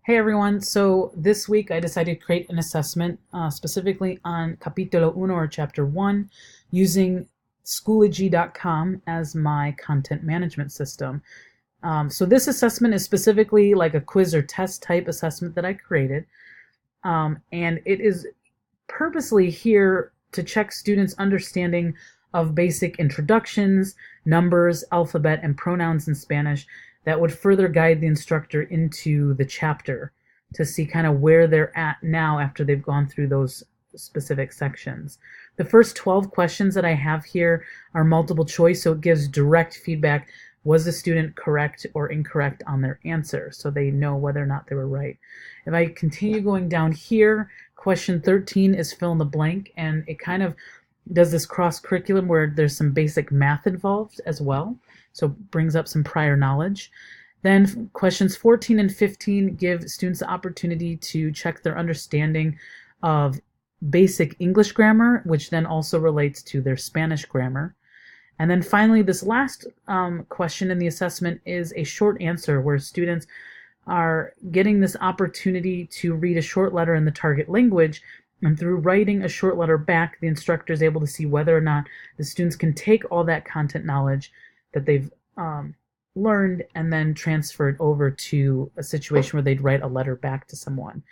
Hey everyone, so this week I decided to create an assessment specifically on Capítulo Uno or Chapter 1 using Schoology.com as my content management system. So this assessment is specifically like a quiz or test type assessment that I created. And it is purposely here to check students' understanding of basic introductions, numbers, alphabet, and pronouns in Spanish that would further guide the instructor into the chapter to see kind of where they're at now after they've gone through those specific sections. The first 12 questions that I have here are multiple choice, so it gives direct feedback. Was the student correct or incorrect on their answer, so they know whether or not they were right. If I continue going down here, question 13 is fill in the blank, and it kind of does this cross curriculum where there's some basic math involved as well, so brings up some prior knowledge. Then questions 14 and 15 give students the opportunity to check their understanding of basic English grammar, which then also relates to their Spanish grammar. And then finally, this last question in the assessment is a short answer where students are getting this opportunity to read a short letter in the target language, and through writing a short letter back, the instructor is able to see whether or not the students can take all that content knowledge that they've learned and then transfer it over to a situation where they'd write a letter back to someone.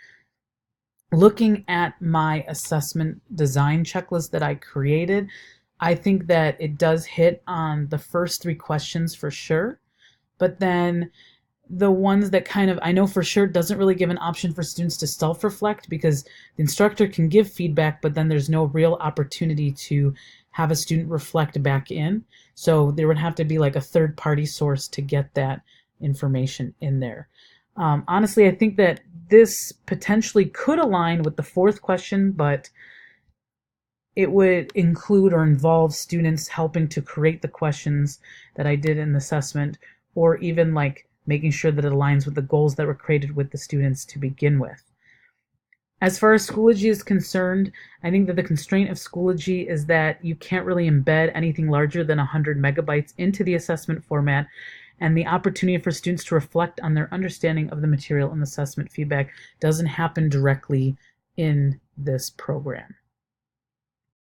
Looking at my assessment design checklist that I created, I think that it does hit on the first three questions for sure, but then the ones that kind of I know for sure doesn't really give an option for students to self-reflect, because the instructor can give feedback, but then there's no real opportunity to have a student reflect back in. So there would have to be like a third-party source to get that information in there. Honestly, I think that this potentially could align with the fourth question, but it would include or involve students helping to create the questions that I did in the assessment, or even like making sure that it aligns with the goals that were created with the students to begin with. As far as Schoology is concerned, I think that the constraint of Schoology is that you can't really embed anything larger than 100 megabytes into the assessment format, and the opportunity for students to reflect on their understanding of the material and assessment feedback doesn't happen directly in this program.